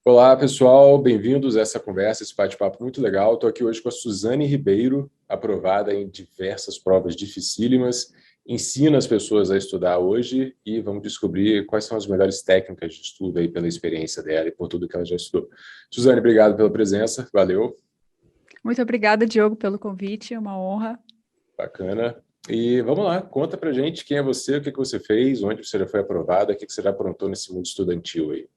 Olá, pessoal, bem-vindos a essa conversa, esse bate-papo muito legal. Estou aqui hoje com a Suzane Ribeiro, aprovada em diversas provas dificílimas, ensina as pessoas a estudar hoje e vamos descobrir quais são as melhores técnicas de estudo aí pela experiência dela e por tudo que ela já estudou. Suzane, obrigado pela presença, valeu, Muito obrigada, Diogo, pelo convite, é uma honra. bacana. E vamos lá, conta pra gente quem é você, o que que você fez, onde você já foi aprovada, o que que você já aprontou nesse mundo estudantil aí.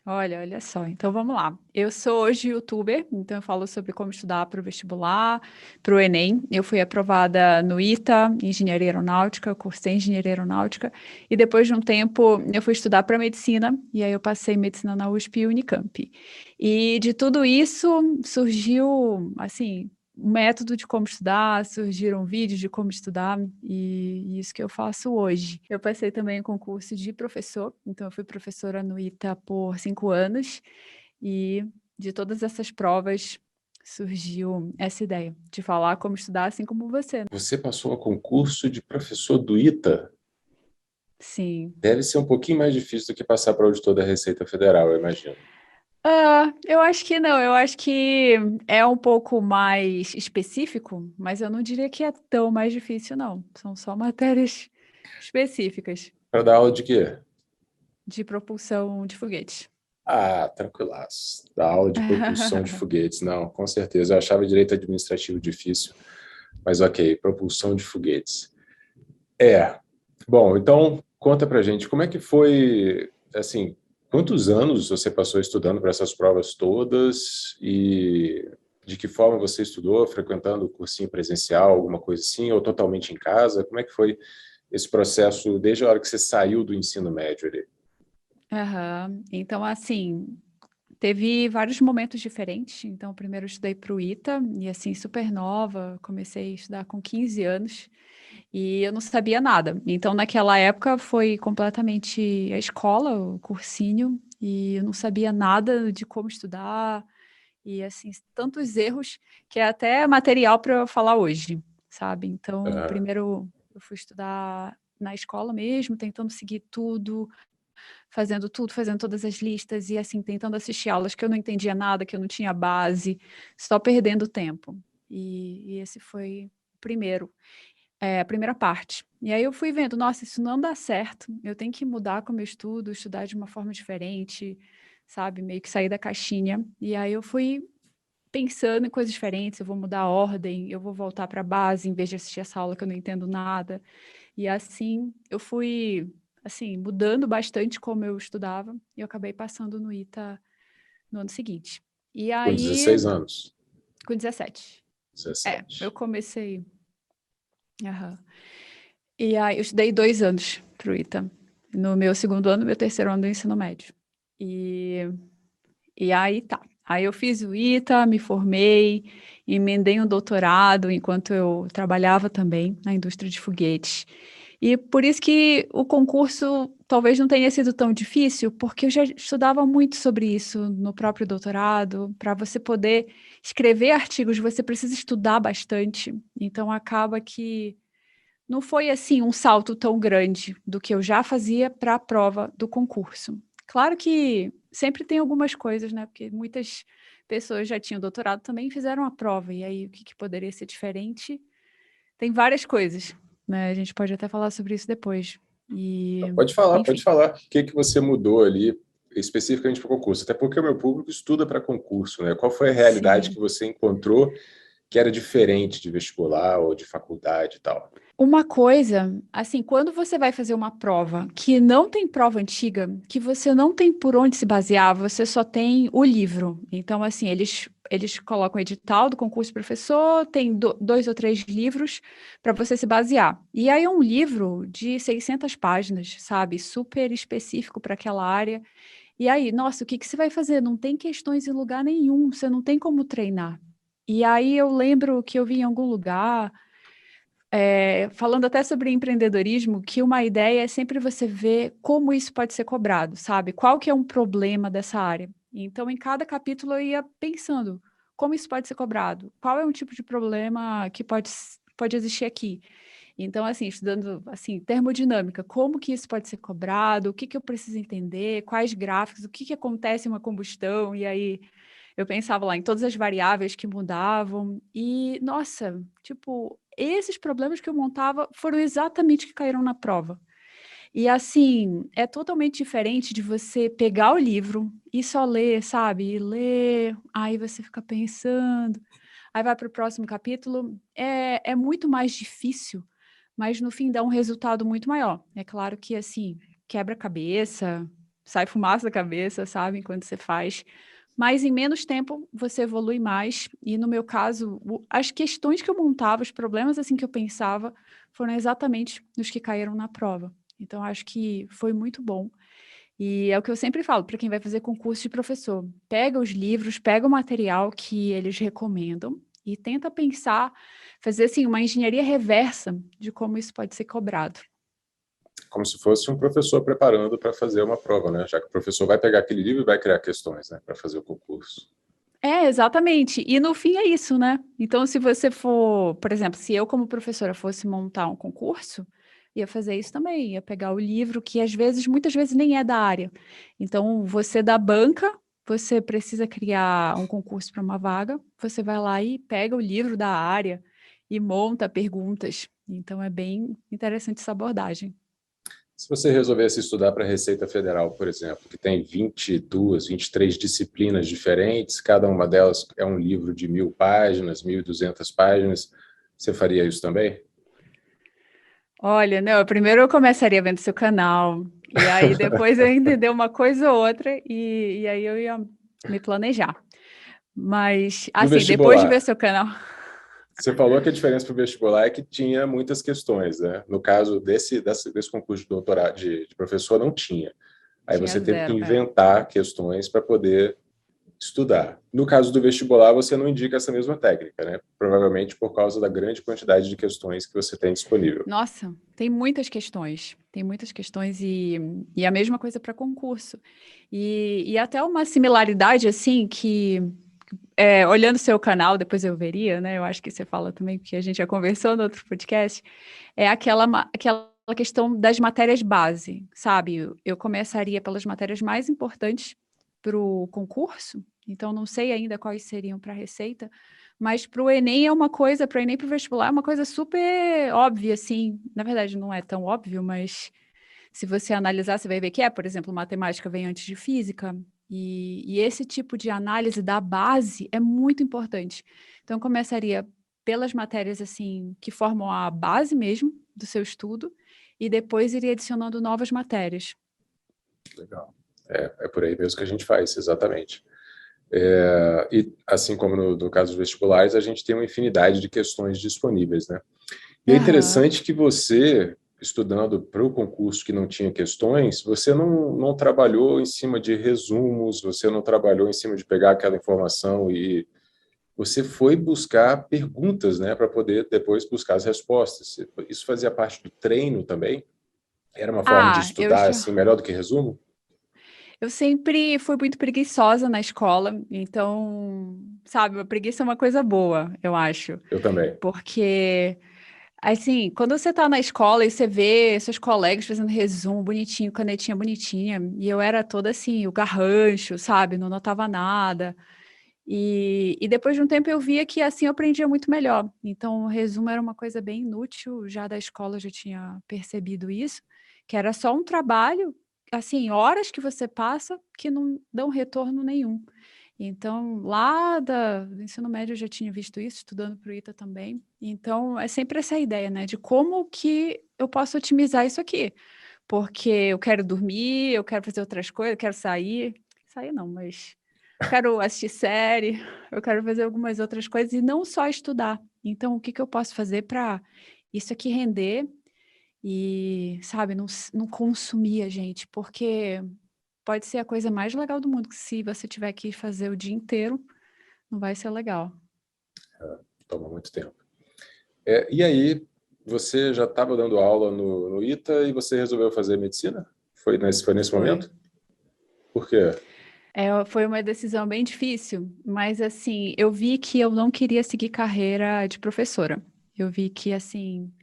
Olha só, então vamos lá. Eu sou hoje youtuber, então eu falo sobre como estudar para o vestibular, para o Enem. Eu fui aprovada no ITA, Engenharia Aeronáutica, cursei Engenharia Aeronáutica, e depois de um tempo eu fui estudar para medicina, e aí eu passei medicina na USP e Unicamp. E de tudo isso surgiu, assim, um método de como estudar, surgiram vídeos de como estudar, e isso que eu faço hoje. Eu passei também em concurso de professor, então eu fui professora no ITA por 5 anos, e de todas essas provas surgiu essa ideia de falar como estudar, assim como você. Você passou a concurso de professor do ITA? Sim. Deve ser um pouquinho mais difícil do que passar para o auditor da Receita Federal, eu imagino. Eu acho que não, eu acho que é um pouco mais específico, mas eu não diria que é tão mais difícil, não. São só matérias específicas Para dar aula de quê? de propulsão de foguetes. Ah, tranquilaço. Dar aula de propulsão de foguetes. Não, com certeza. Eu achava direito administrativo difícil, mas ok, propulsão de foguetes. É. Bom, então conta pra gente como é que foi, assim, quantos anos você passou estudando para essas provas todas e de que forma você estudou, frequentando o cursinho presencial, alguma coisa assim, ou totalmente em casa? Como é que foi esse processo desde a hora que você saiu do ensino médio ali? Aham. Então, assim, teve vários momentos diferentes. Então, primeiro eu estudei para o ITA, e assim, super nova, comecei a estudar com 15 anos, e eu não sabia nada. Então, naquela época, foi completamente a escola, o cursinho, e eu não sabia nada de como estudar, e assim, tantos erros que é até material para eu falar hoje, sabe? Então, Ah, primeiro eu fui estudar na escola mesmo, tentando seguir tudo, fazendo todas as listas e assim, tentando assistir aulas que eu não entendia nada, que eu não tinha base, só perdendo tempo. E esse foi o primeiro, a primeira parte. E aí eu fui vendo, nossa, isso não dá certo, eu tenho que mudar como eu estudo, estudar de uma forma diferente, sabe? Meio que sair da caixinha. E aí eu fui pensando em coisas diferentes, eu vou mudar a ordem, eu vou voltar para a base em vez de assistir essa aula que eu não entendo nada. E assim, eu fui assim, mudando bastante como eu estudava, e eu acabei passando no ITA no ano seguinte. E com aí, 16 anos. com 17. Eu 17. comecei. Aham. E aí, eu estudei 2 anos pro ITA. No meu segundo ano, meu terceiro ano do ensino médio. E E aí tá. Aí eu fiz o ITA, me formei, emendei um doutorado enquanto eu trabalhava também na indústria de foguetes. E por isso que o concurso talvez não tenha sido tão difícil, porque eu já estudava muito sobre isso no próprio doutorado. Para você poder escrever artigos, você precisa estudar bastante. Então acaba que não foi assim um salto tão grande do que eu já fazia para a prova do concurso. Claro que sempre tem algumas coisas, né? Porque muitas pessoas já tinham doutorado também e fizeram a prova, e aí o que poderia ser diferente? Tem várias coisas, né? A gente pode até falar sobre isso depois. E, Pode falar, pode enfim. falar. O que que você mudou ali especificamente para o concurso? Até porque o meu público estuda para concurso, né? Qual foi a realidade que Sim. você encontrou que era diferente de vestibular ou de faculdade e tal? Uma coisa, assim, quando você vai fazer uma prova que não tem prova antiga, que você não tem por onde se basear, você só tem o livro. Então, assim, eles colocam o edital do concurso de professor, tem 2 ou 3 livros para você se basear. E aí é um livro de 600 páginas, sabe? Super específico para aquela área. E aí, nossa, o que que você vai fazer? Não tem questões em lugar nenhum, você não tem como treinar. E aí eu lembro que eu vi em algum lugar falando até sobre empreendedorismo, que uma ideia é sempre você ver como isso pode ser cobrado, sabe? Qual que é um problema dessa área? Então, em cada capítulo eu ia pensando como isso pode ser cobrado, qual é um tipo de problema que pode existir aqui. Então, assim, estudando, assim, termodinâmica, como que isso pode ser cobrado, o que que eu preciso entender, quais gráficos, o que que acontece em uma combustão, e aí eu pensava lá em todas as variáveis que mudavam, e, nossa, tipo, esses problemas que eu montava foram exatamente que caíram na prova. E assim, é totalmente diferente de você pegar o livro e só ler, sabe? E ler, aí você fica pensando, aí vai para o próximo capítulo. É muito mais difícil, mas no fim dá um resultado muito maior. É claro que, assim, quebra a cabeça, sai fumaça da cabeça, sabe? Enquanto você faz. Mas em menos tempo você evolui mais. E no meu caso, as questões que eu montava, os problemas assim que eu pensava, foram exatamente os que caíram na prova. Então, acho que foi muito bom. E é o que eu sempre falo para quem vai fazer concurso de professor: pega os livros, pega o material que eles recomendam e tenta pensar, fazer assim, uma engenharia reversa de como isso pode ser cobrado. Como se fosse um professor preparando para fazer uma prova, né? Já que o professor vai pegar aquele livro e vai criar questões, né, para fazer o concurso. É, exatamente. E no fim é isso, né? Então, se você for, por exemplo, se eu como professora fosse montar um concurso, ia fazer isso também, ia pegar o livro que às vezes, muitas vezes nem é da área. Então, você da banca, você precisa criar um concurso para uma vaga, você vai lá e pega o livro da área e monta perguntas. Então, é bem interessante essa abordagem. Se você resolvesse estudar para a Receita Federal, por exemplo, que tem 22, 23 disciplinas diferentes, cada uma delas é um livro de 1.000 páginas, 1.200 páginas, você faria isso também? Olha, não, primeiro eu começaria vendo seu canal, e aí depois eu ia entender uma coisa ou outra, e aí eu ia me planejar. Mas, No assim, depois de ver vestibular, seu canal. você falou que a diferença para o vestibular é que tinha muitas questões, né? No caso desse concurso de doutorado de professor, não tinha. Aí Tinha você teve que zero, é. inventar questões para poder estudar. No caso do vestibular, você não indica essa mesma técnica, né? Provavelmente por causa da grande quantidade de questões que você tem disponível. Nossa, tem muitas questões e a mesma coisa para concurso. E até uma similaridade, assim, que, olhando seu canal, depois eu veria, né? Eu acho que você fala também, porque a gente já conversou no outro podcast, é aquela questão das matérias base, sabe? Eu começaria pelas matérias mais importantes para o concurso, então não sei ainda quais seriam para a Receita, mas para o Enem é uma coisa, para o Enem e para o vestibular é uma coisa super óbvia, assim. Na verdade, não é tão óbvio, mas se você analisar, você vai ver que por exemplo, matemática vem antes de física, e esse tipo de análise da base é muito importante. Então, começaria pelas matérias, assim, que formam a base mesmo do seu estudo, e depois iria adicionando novas matérias. Legal. É por aí mesmo que a gente faz, exatamente. E assim como no caso dos vestibulares, a gente tem uma infinidade de questões disponíveis, né? E é Aham. interessante que você, estudando para o concurso que não tinha questões, você não trabalhou em cima de resumos, você não trabalhou em cima de pegar aquela informação e você foi buscar perguntas, né, para poder depois buscar as respostas. Isso fazia parte do treino também? Era uma forma de Ah, estudar assim melhor do que resumo? eu sempre fui muito preguiçosa na escola, então, sabe, a preguiça é uma coisa boa, eu acho. Eu também. Porque, assim, quando você tá na escola e você vê seus colegas fazendo resumo bonitinho, canetinha bonitinha, e eu era toda assim, o garrancho, sabe? Não notava nada. E depois de um tempo eu via que assim eu aprendia muito melhor. Então, o resumo era uma coisa bem inútil, já da escola eu já tinha percebido isso, que era só um trabalho, assim, horas que você passa que não dão retorno nenhum. Então, do ensino médio eu já tinha visto isso, estudando para o ITA também. Então, é sempre essa ideia, né, de como que eu posso otimizar isso aqui. Porque eu quero dormir, eu quero fazer outras coisas, eu quero sair. Sair não, mas quero assistir série, eu quero fazer algumas outras coisas e não só estudar. Então, o que que eu posso fazer para isso aqui render e, sabe, não consumir a gente? Porque pode ser a coisa mais legal do mundo, que se você tiver que fazer o dia inteiro, não vai ser legal. Toma muito tempo. E aí, você já estava dando aula no ITA e você resolveu fazer medicina? Foi nesse Foi. momento? Por quê? Foi uma decisão bem difícil, mas assim, eu vi que eu não queria seguir carreira de professora. Eu vi que, assim,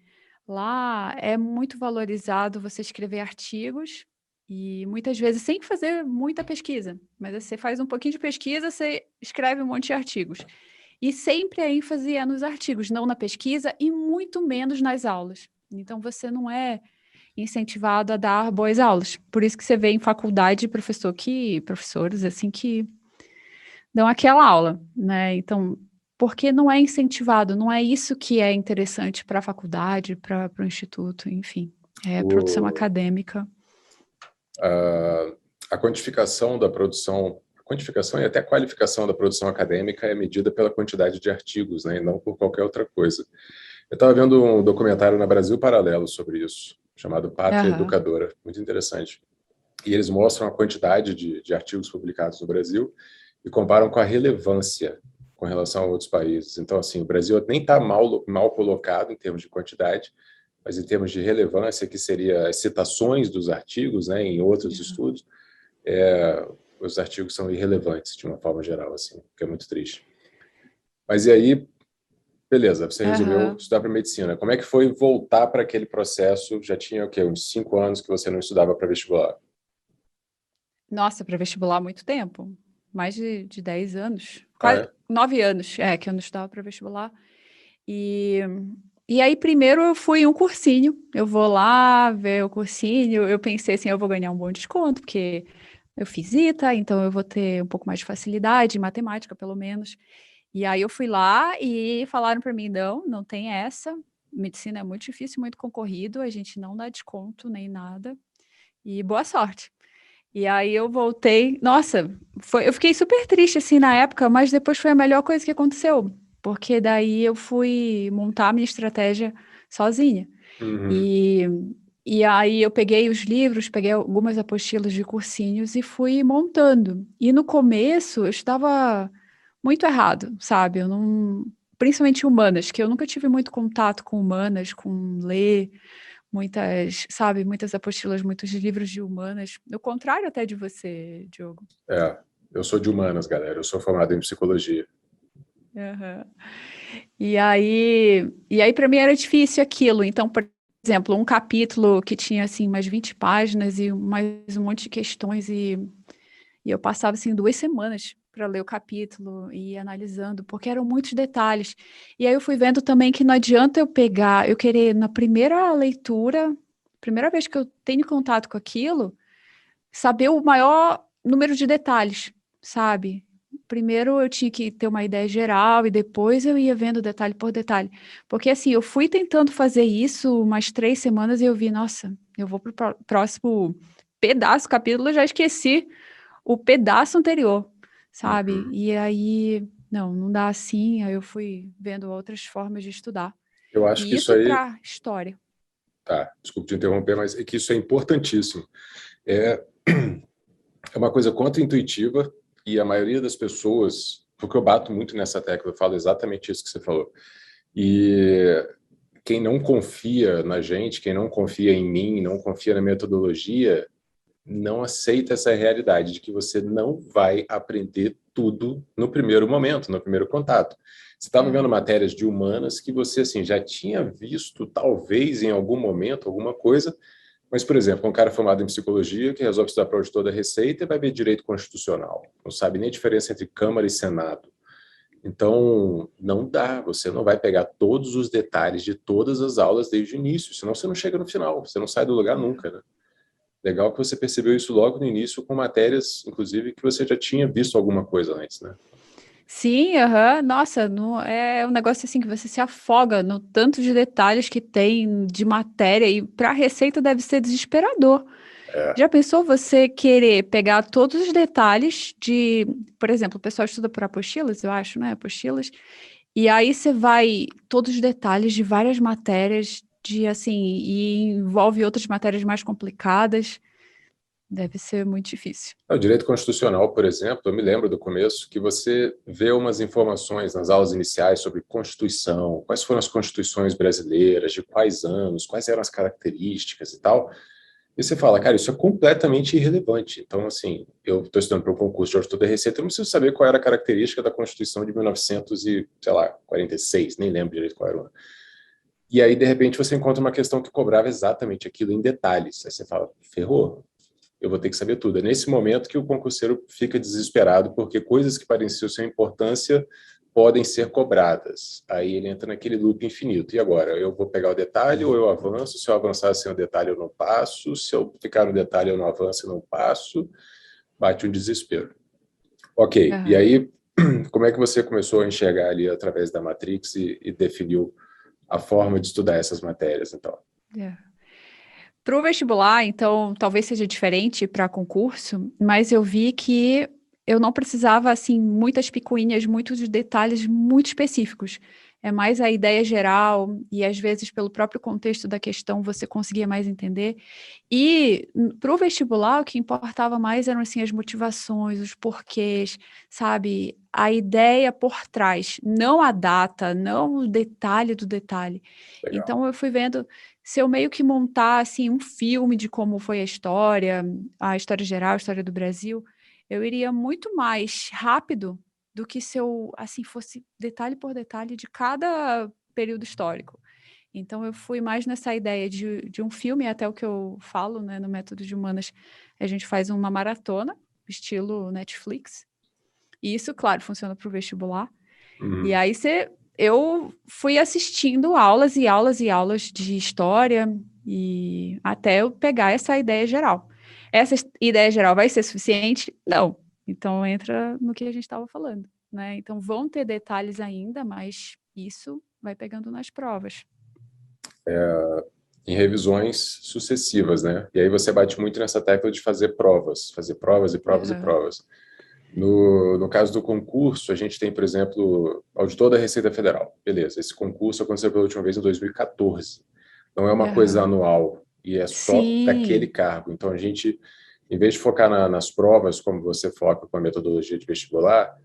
Lá é muito valorizado você escrever artigos e muitas vezes sem fazer muita pesquisa, mas você faz um pouquinho de pesquisa, você escreve um monte de artigos. E sempre a ênfase é nos artigos, não na pesquisa e muito menos nas aulas. Então você não é incentivado a dar boas aulas. Por isso que você vê em faculdade professores assim que dão aquela aula, né? Então, porque não é incentivado, não é isso que é interessante para a faculdade, para o instituto, enfim, é produção O, acadêmica. a quantificação da produção, a quantificação e até a qualificação da produção acadêmica é medida pela quantidade de artigos, né, e não por qualquer outra coisa. Eu estava vendo um documentário na Brasil Paralelo sobre isso, chamado Pátria Aham, Educadora, muito interessante. E eles mostram a quantidade de artigos publicados no Brasil e comparam com a relevância com relação a outros países. Então, assim, o Brasil nem está mal colocado em termos de quantidade, mas em termos de relevância, que seria as citações dos artigos, né, em outros aham, estudos, os artigos são irrelevantes de uma forma geral, assim, o que é muito triste. Mas e aí, beleza, você resolveu aham. estudar para medicina. Como é que foi voltar para aquele processo? Já tinha o quê? Uns 5 anos que você não estudava para vestibular? Nossa, para vestibular há muito tempo, mais de 10 anos, Ah, quase é? 9 anos, que eu não estudava para vestibular. E, e aí, primeiro eu fui em um cursinho, eu vou lá ver o cursinho, eu pensei assim, eu vou ganhar um bom desconto, porque eu fiz ITA, então eu vou ter um pouco mais de facilidade em matemática, pelo menos. E aí eu fui lá e falaram para mim, não, não tem essa, medicina é muito difícil, muito concorrido, a gente não dá desconto nem nada, e boa sorte. E aí eu voltei, nossa, eu fiquei super triste assim na época, mas depois foi a melhor coisa que aconteceu, porque daí eu fui montar a minha estratégia sozinha. Uhum. E, e aí eu peguei os livros, peguei algumas apostilas de cursinhos e fui montando. E no começo eu estava muito errado, sabe? Eu não, principalmente humanas, que eu nunca tive muito contato com humanas, com ler muitas, sabe, muitas apostilas, muitos livros de humanas. No contrário até de você, Diogo. É, eu sou de humanas, galera. Eu sou formado em psicologia. Aham. E aí para mim era difícil aquilo. Então, por exemplo, um capítulo que tinha assim umas 20 páginas e mais um monte de questões e eu passava assim 2 semanas para ler o capítulo e ir analisando, porque eram muitos detalhes. E aí eu fui vendo também que não adianta eu querer na primeira leitura, primeira vez que eu tenho contato com aquilo, saber o maior número de detalhes, sabe? Primeiro eu tinha que ter uma ideia geral e depois eu ia vendo detalhe por detalhe. Porque assim, eu fui tentando fazer isso umas 3 semanas e eu vi, nossa, eu vou pro próximo pedaço, capítulo, eu já esqueci o pedaço anterior, sabe? Uhum. E aí, não dá assim, aí eu fui vendo outras formas de estudar. Eu acho que E isso isso aí, para história. tá, desculpe te interromper, mas é que isso é importantíssimo. É, é uma coisa contra-intuitiva e a maioria das pessoas, porque eu bato muito nessa tecla, eu falo exatamente isso que você falou. E quem não confia na gente, quem não confia em mim, não confia na metodologia, não aceita essa realidade de que você não vai aprender tudo no primeiro momento, no primeiro contato. Você estava vendo Aham. matérias de humanas que você assim já tinha visto talvez em algum momento alguma coisa, mas por exemplo, um cara formado em psicologia que resolve estudar para auditor da Receita e vai ver direito constitucional, não sabe nem a diferença entre Câmara e Senado. Então, não dá, você não vai pegar todos os detalhes de todas as aulas desde o início, senão você não chega no final, você não sai do lugar nunca, né? Legal que você percebeu isso logo no início com matérias, inclusive, que você já tinha visto alguma coisa antes, né? Sim, aham. Nossa, é um negócio assim que você se afoga no tanto de detalhes que tem de matéria e para a receita deve ser desesperador. É, Já pensou você querer pegar todos os detalhes de, por exemplo, o pessoal estuda por apostilas, eu acho, né? Apostilas. E aí você vai todos os detalhes de várias matérias de assim, e envolve outras matérias mais complicadas. Deve ser muito difícil. o direito constitucional, por exemplo, eu me lembro do começo que você vê umas informações nas aulas iniciais sobre Constituição, quais foram as constituições brasileiras, de quais anos, quais eram as características e tal. E você fala, cara, isso é completamente irrelevante. Então, assim, eu estou estudando para um concurso de auditor da Receita, eu não preciso saber qual era a característica da Constituição de 1900 e, sei lá, 46, nem lembro direito qual era o ano. E aí, de repente, você encontra uma questão que cobrava exatamente aquilo em detalhes. Aí você fala, ferrou, eu vou ter que saber tudo. É nesse momento que o concurseiro fica desesperado, porque coisas que pareciam sem importância podem ser cobradas. Aí ele entra naquele loop infinito. E agora? Eu vou pegar o detalhe ou eu avanço? Se eu avançar sem o detalhe, eu não passo. Se eu ficar no detalhe, eu não avanço e não passo. Bate um desespero. Ok. E Aham. aí, como é que você começou a enxergar ali através da Matrix e definiu a forma de estudar essas matérias, então? Para o vestibular, então, talvez seja diferente para concurso, mas eu vi que eu não precisava, assim, muitas picuinhas, muitos detalhes muito específicos. É mais a ideia geral e, às vezes, pelo próprio contexto da questão, você conseguia mais entender. E, para o vestibular, o que importava mais eram, assim, as motivações, os porquês, sabe? A ideia por trás, não a data, não o detalhe do detalhe. Legal. Então, eu fui vendo se eu meio que montar assim um filme de como foi a história geral, a história do Brasil, eu iria muito mais rápido do que se eu assim fosse detalhe por detalhe de cada período histórico. Então eu fui mais nessa ideia de um filme, até o que eu falo, né, no método de humanas, a gente faz uma maratona, estilo Netflix. E isso, claro, funciona para o vestibular. E Uhum. aí eu fui assistindo aulas e aulas e aulas de história e até eu pegar essa ideia geral. Essa ideia geral vai ser suficiente? Não. Então entra no que a gente estava falando, né? Então vão ter detalhes ainda, mas isso vai pegando nas provas. Em revisões sucessivas, né? E aí você bate muito nessa tecla de fazer provas e provas e Aham, provas. No caso do concurso, a gente tem, por exemplo, auditor da Receita Federal. Beleza, esse concurso aconteceu pela última vez em 2014. Não é uma coisa aham. anual e é só daquele Sim, cargo. Então a gente, em vez de focar nas provas, como você foca com a metodologia de vestibular,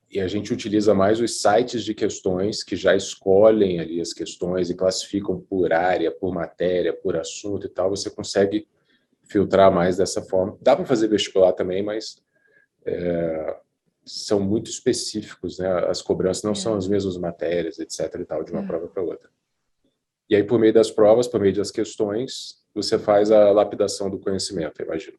e a gente utiliza mais os sites de questões que já escolhem ali as questões e classificam por área, por matéria, por assunto e tal. Você consegue filtrar mais dessa forma. Dá para fazer vestibular também, mas são muito específicos, né? As cobranças não são é, as mesmas matérias, etc. e tal, de uma é. prova para outra. E aí, por meio das provas, por meio das questões, você faz a lapidação do conhecimento, eu imagino.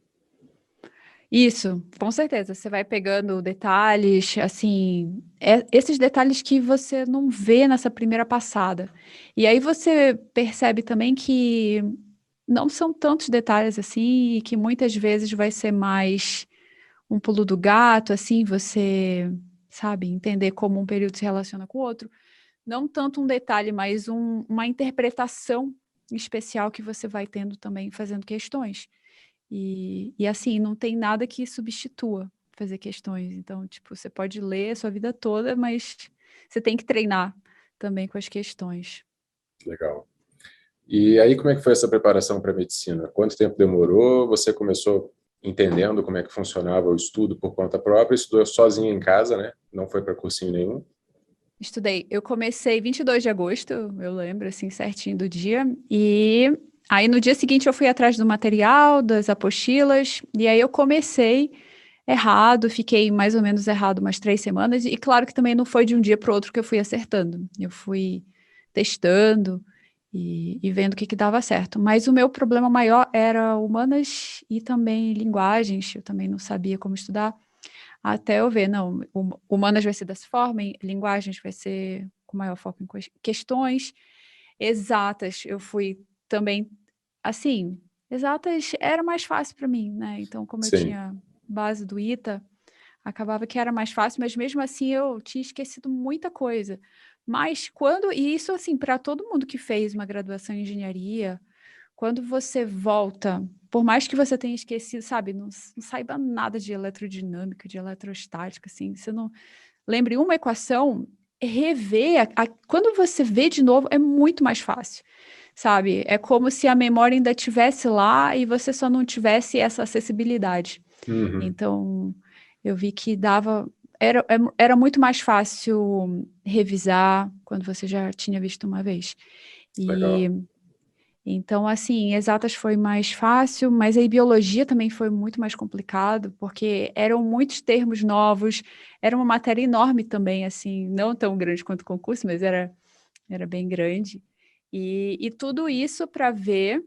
Isso, com certeza. Você vai pegando detalhes, assim, esses detalhes que você não vê nessa primeira passada. E aí você percebe também que não são tantos detalhes assim, e que muitas vezes vai ser mais um pulo do gato, assim, você, sabe, entender como um período se relaciona com o outro. Não tanto um detalhe, mas uma interpretação especial que você vai tendo também fazendo questões. E assim, não tem nada que substitua fazer questões. Então, tipo, você pode ler a sua vida toda, mas você tem que treinar também com as questões. Legal. E aí, como é que foi essa preparação para a medicina? Quanto tempo demorou? Você começou entendendo como é que funcionava o estudo por conta própria, estudou sozinho em casa, né? Não foi para cursinho nenhum? Estudei. Eu comecei 22 de agosto, eu lembro, assim, certinho do dia. E aí, no dia seguinte, eu fui atrás do material, das apostilas. E aí, eu comecei errado, fiquei mais ou menos errado umas 3 semanas. E claro que também não foi de um dia para o outro que eu fui acertando. Eu fui testando e vendo o que dava certo. Mas o meu problema maior era humanas e também linguagens. Eu também não sabia como estudar. Até eu ver, não, humanas vai ser dessa forma, linguagens vai ser com maior foco em questões exatas. Eu fui também, assim, exatas era mais fácil para mim, né? Então, como eu Sim. tinha base do ITA, acabava que era mais fácil, mas mesmo assim eu tinha esquecido muita coisa. Mas e isso assim, para todo mundo que fez uma graduação em engenharia, quando você volta, por mais que você tenha esquecido, sabe, não saiba nada de eletrodinâmica, de eletrostática, assim, você não lembre uma equação, rever, quando você vê de novo, é muito mais fácil, sabe? É como se a memória ainda estivesse lá e você só não tivesse essa acessibilidade. Uhum. Então, eu vi que era muito mais fácil revisar quando você já tinha visto uma vez. Legal. E então, assim, exatas foi mais fácil, mas aí biologia também foi muito mais complicado, porque eram muitos termos novos, era uma matéria enorme também, assim, não tão grande quanto o concurso, mas era era bem grande. E tudo isso para ver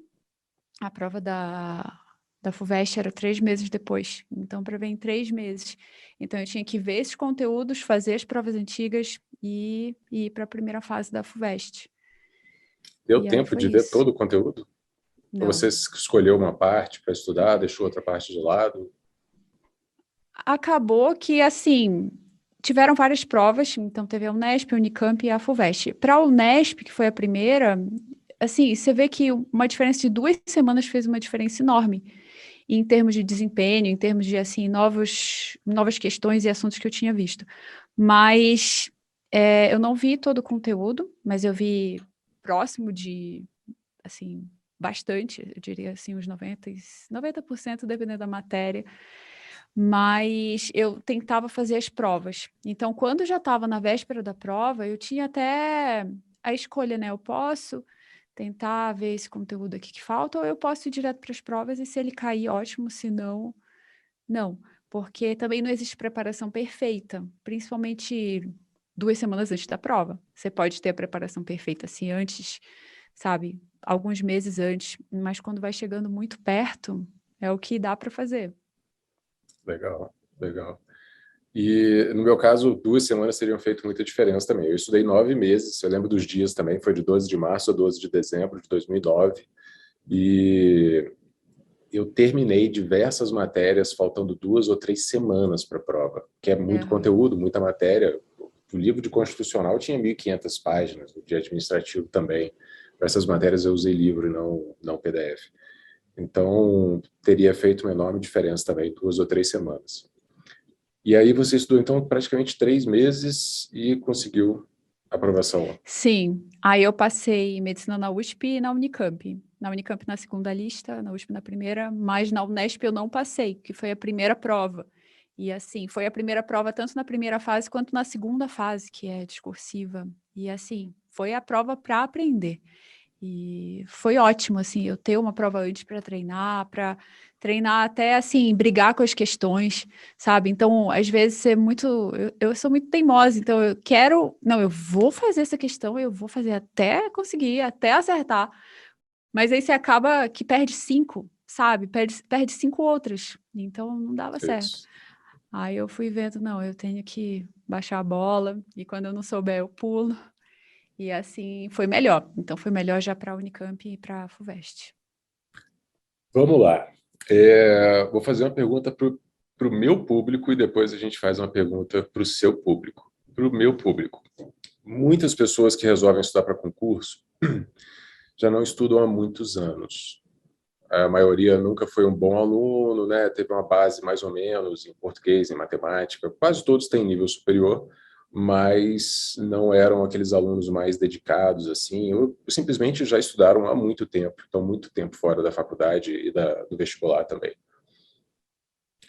a prova da FUVEST era 3 meses depois. Então, para ver em 3 meses. Então, eu tinha que ver esses conteúdos, fazer as provas antigas e ir para a primeira fase da FUVEST. Deu E aí tempo foi de ver isso. todo o conteúdo? Ou Não. você escolheu uma parte para estudar, deixou outra parte de lado? Acabou que, assim, tiveram várias provas. Então, teve a Unesp, a Unicamp e a FUVEST. Para a Unesp, que foi a primeira, assim, você vê que uma diferença de 2 semanas fez uma diferença enorme. Em termos de desempenho, em termos de, assim, novas questões e assuntos que eu tinha visto. Mas eu não vi todo o conteúdo, mas eu vi próximo de, assim, bastante, eu diria, assim, uns 90%, dependendo da matéria. Mas eu tentava fazer as provas. Então, quando eu já estava na véspera da prova, eu tinha até a escolha, né? Eu posso tentar ver esse conteúdo aqui que falta, ou eu posso ir direto para as provas e se ele cair, ótimo, se não, não. Porque também não existe preparação perfeita, principalmente 2 semanas antes da prova. Você pode ter a preparação perfeita assim antes, sabe? Alguns meses antes, mas quando vai chegando muito perto, é o que dá para fazer. Legal, legal. E, no meu caso, 2 semanas teriam feito muita diferença também. Eu estudei 9 meses, eu lembro dos dias também, foi de 12 de março a 12 de dezembro de 2009. E eu terminei diversas matérias faltando 2 ou 3 semanas para a prova, que é muito Aham. conteúdo, muita matéria. O livro de constitucional tinha 1.500 páginas, o de administrativo também. Para essas matérias eu usei livro e não PDF. Então, teria feito uma enorme diferença também, 2 ou 3 semanas. E aí você estudou, então, praticamente 3 meses e conseguiu aprovação. Sim, aí eu passei medicina na USP e na Unicamp. Na Unicamp na segunda lista, na USP na primeira, mas na Unesp eu não passei, que foi a primeira prova. E assim, foi a primeira prova tanto na primeira fase quanto na segunda fase, que é discursiva. E assim, foi a prova para aprender. E foi ótimo, assim, eu ter uma prova antes para treinar até, assim, brigar com as questões, sabe? Então, às vezes, eu sou muito teimosa, então eu quero, não, eu vou fazer essa questão, eu vou fazer até conseguir, até acertar, mas aí você acaba que perde 5, sabe? Perde 5 outras, então não dava certo. Isso. Aí eu fui vendo, não, eu tenho que baixar a bola, e quando eu não souber, eu pulo. E assim foi melhor. Então foi melhor já para a Unicamp e para a FUVEST. Vamos lá. Vou fazer uma pergunta para o meu público e depois a gente faz uma pergunta para o seu público. Para o meu público. Muitas pessoas que resolvem estudar para concurso já não estudam há muitos anos. A maioria nunca foi um bom aluno, né? Teve uma base mais ou menos em português, em matemática. Quase todos têm nível superior, mas não eram aqueles alunos mais dedicados assim. Ou simplesmente já estudaram há muito tempo, estão muito tempo fora da faculdade e do vestibular também.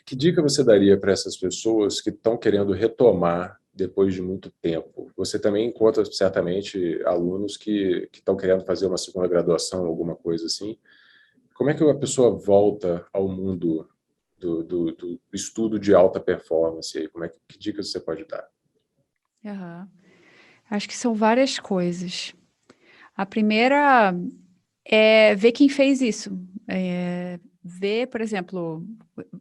Que dica você daria para essas pessoas que estão querendo retomar depois de muito tempo? Você também encontra certamente alunos que estão querendo fazer uma segunda graduação, alguma coisa assim. Como é que uma pessoa volta ao mundo do estudo de alta performance? Que dicas você pode dar? Aham. Acho que são várias coisas. A primeira é ver quem fez isso. Ver, por exemplo,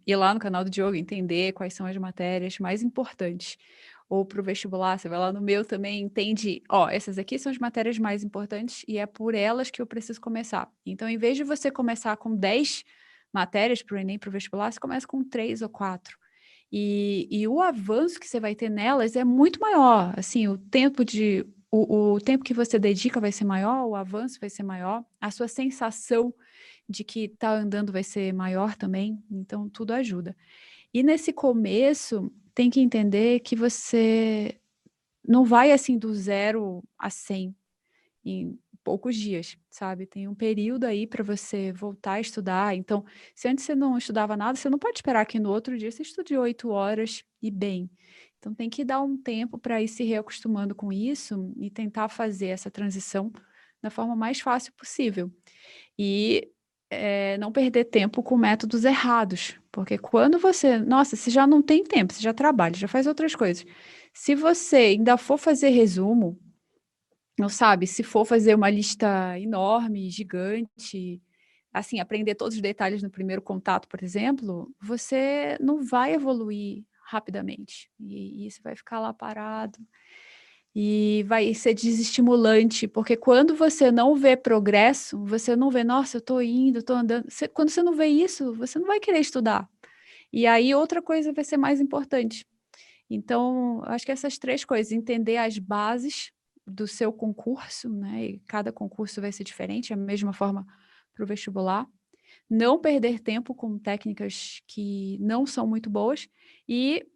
ir lá no canal do Diogo, entender quais são as matérias mais importantes. Ou para o vestibular, você vai lá no meu também, entende, ó, essas aqui são as matérias mais importantes e é por elas que eu preciso começar. Então, em vez de você começar com 10 matérias para o Enem, para o vestibular, você começa com 3 ou 4. E o avanço que você vai ter nelas é muito maior. Assim, o tempo que você dedica vai ser maior, o avanço vai ser maior, a sua sensação de que está andando vai ser maior também, então tudo ajuda. E nesse começo, tem que entender que você não vai assim do 0 a 100 em poucos dias, sabe? Tem um período aí para você voltar a estudar. Então, se antes você não estudava nada, você não pode esperar que no outro dia você estude 8 horas e bem. Então, tem que dar um tempo para ir se reacostumando com isso e tentar fazer essa transição da forma mais fácil possível. E não perder tempo com métodos errados, porque quando nossa, você já não tem tempo, você já trabalha, já faz outras coisas. Se você ainda for fazer resumo, não sabe, se for fazer uma lista enorme, gigante, assim, aprender todos os detalhes no primeiro contato, por exemplo, você não vai evoluir rapidamente. E isso vai ficar lá parado. E vai ser desestimulante, porque quando você não vê progresso, você não vê, nossa, eu tô indo, tô andando. Quando você não vê isso, você não vai querer estudar. E aí outra coisa vai ser mais importante. Então, acho que essas três coisas, entender as bases do seu concurso, né? E cada concurso vai ser diferente, é a mesma forma para o vestibular. Não perder tempo com técnicas que não são muito boas e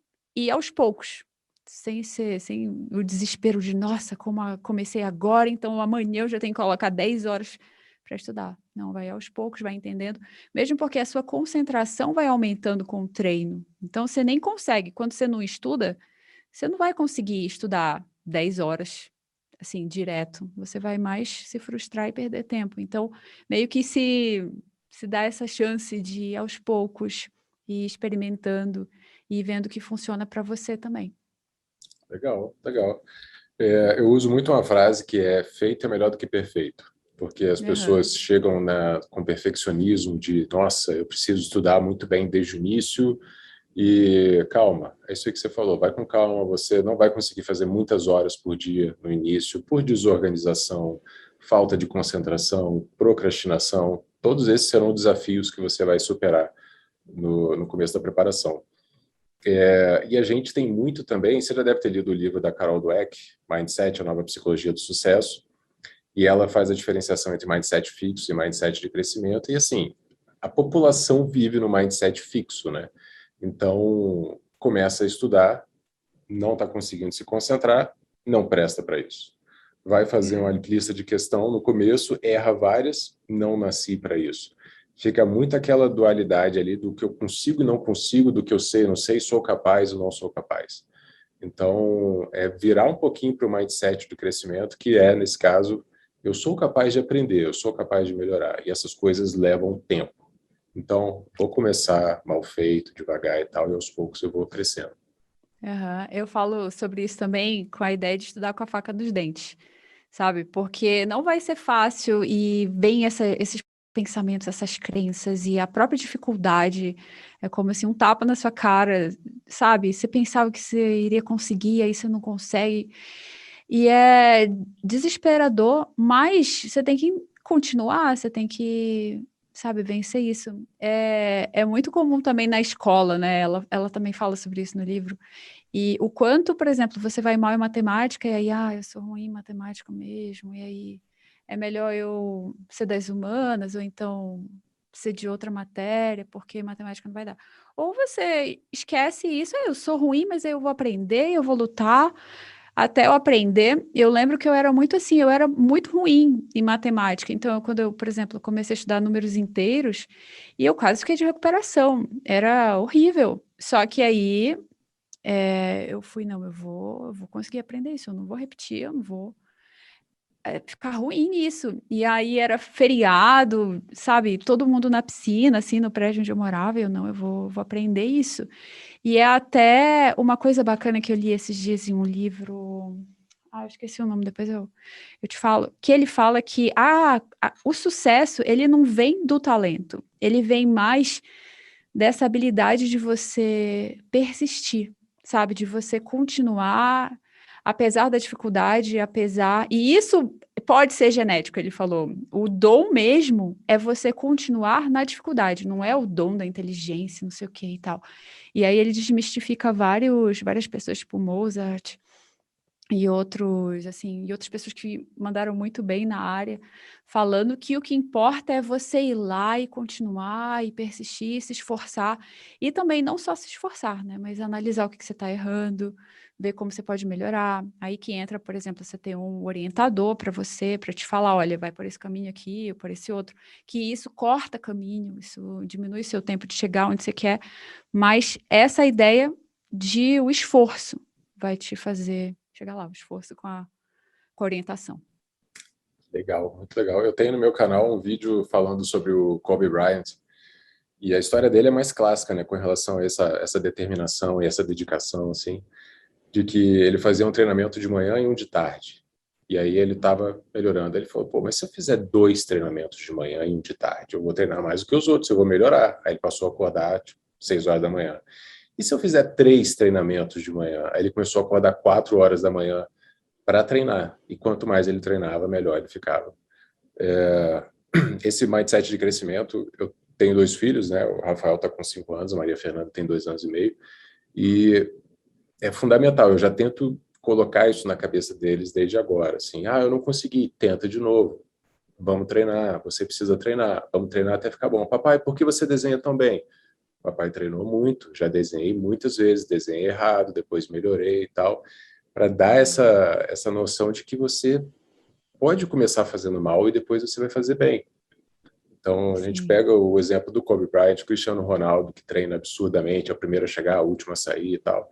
aos poucos, sem o desespero de, nossa, comecei agora, então amanhã eu já tenho que colocar 10 horas para estudar. Não, vai aos poucos, vai entendendo, mesmo porque a sua concentração vai aumentando com o treino. Então, você nem consegue, quando você não estuda, você não vai conseguir estudar 10 horas, assim, direto. Você vai mais se frustrar e perder tempo. Então, meio que se dá essa chance de ir aos poucos e experimentando e vendo o que funciona para você também. Legal, legal. Eu uso muito uma frase que é feito é melhor do que perfeito, porque as Aham. pessoas chegam com perfeccionismo de, nossa, eu preciso estudar muito bem desde o início e calma, é isso aí que você falou, vai com calma, você não vai conseguir fazer muitas horas por dia no início, por desorganização, falta de concentração, procrastinação, todos esses serão desafios que você vai superar no começo da preparação. E a gente tem muito também, você já deve ter lido o livro da Carol Dweck, Mindset, a nova psicologia do sucesso, e ela faz a diferenciação entre mindset fixo e mindset de crescimento, e assim, a população vive no mindset fixo, né? Então, começa a estudar, não está conseguindo se concentrar, não presta para isso. Vai fazer uma Aham. lista de questão no começo, erra várias, não nasci para isso. Fica muito aquela dualidade ali do que eu consigo e não consigo, do que eu sei e não sei, sou capaz ou não sou capaz. Então, é virar um pouquinho para o mindset do crescimento, que é, nesse caso, eu sou capaz de aprender, eu sou capaz de melhorar. E essas coisas levam tempo. Então, vou começar mal feito, devagar e tal, e aos poucos eu vou crescendo. Aham. Eu falo sobre isso também com a ideia de estudar com a faca dos dentes, sabe? Porque não vai ser fácil e vem esses pensamentos, essas crenças e a própria dificuldade é como assim um tapa na sua cara, sabe? Você pensava que você iria conseguir, aí você não consegue. E é desesperador, mas você tem que continuar, você tem que, sabe, vencer isso. É muito comum também na escola, né? Ela também fala sobre isso no livro. E o quanto, por exemplo, você vai mal em matemática, e aí, eu sou ruim em matemática mesmo, e aí é melhor eu ser das humanas, ou então ser de outra matéria, porque matemática não vai dar. Ou você esquece isso, eu sou ruim, mas eu vou aprender, eu vou lutar até eu aprender. Eu lembro que eu era muito assim, eu era muito ruim em matemática. Então, quando eu, por exemplo, comecei a estudar números inteiros, e eu quase fiquei de recuperação, era horrível. Só que aí eu fui, não, eu vou conseguir aprender isso, eu não vou repetir, eu não vou ficar ruim nisso. E aí era feriado, sabe? Todo mundo na piscina, assim, no prédio onde eu morava, eu não, eu vou aprender isso. E é até uma coisa bacana que eu li esses dias em um livro. Eu esqueci o nome, depois eu te falo. Que ele fala que o sucesso, ele não vem do talento, ele vem mais dessa habilidade de você persistir, sabe? De você continuar, apesar da dificuldade, apesar. E isso pode ser genético, ele falou. O dom mesmo é você continuar na dificuldade, não é o dom da inteligência, não sei o que e tal. E aí ele desmistifica várias pessoas, tipo Mozart e outros, assim, e outras pessoas que mandaram muito bem na área, falando que o que importa é você ir lá e continuar e persistir, se esforçar, e também não só se esforçar, né, mas analisar o que você está errando, ver como você pode melhorar. Aí que entra, por exemplo, você ter um orientador para você, para te falar, olha, vai por esse caminho aqui, ou por esse outro, que isso corta caminho, isso diminui seu tempo de chegar onde você quer, mas essa ideia de o esforço vai te fazer chegar lá, o esforço com a orientação. Legal, muito legal. Eu tenho no meu canal um vídeo falando sobre o Kobe Bryant, e a história dele é mais clássica, né, com relação a essa determinação e essa dedicação, assim, de que ele fazia um treinamento de manhã e um de tarde. E aí ele estava melhorando. Ele falou, pô, mas se eu fizer 2 treinamentos de manhã e um de tarde, eu vou treinar mais do que os outros, eu vou melhorar. Aí ele passou a acordar, tipo, 6 horas da manhã. E se eu fizer 3 treinamentos de manhã? Aí ele começou a acordar 4 horas da manhã para treinar. E quanto mais ele treinava, melhor ele ficava. Esse mindset de crescimento, eu tenho 2 filhos, né? O Rafael está com 5 anos, a Maria Fernanda tem 2 anos e meio. E é fundamental, eu já tento colocar isso na cabeça deles desde agora, assim, eu não consegui, tenta de novo, vamos treinar, você precisa treinar, vamos treinar até ficar bom. Papai, por que você desenha tão bem? Papai treinou muito, já desenhei muitas vezes, desenhei errado, depois melhorei e tal, para dar essa noção de que você pode começar fazendo mal e depois você vai fazer bem. Então, a gente Sim. pega o exemplo do Kobe Bryant, Cristiano Ronaldo, que treina absurdamente, é o primeiro a chegar, o último a sair e tal.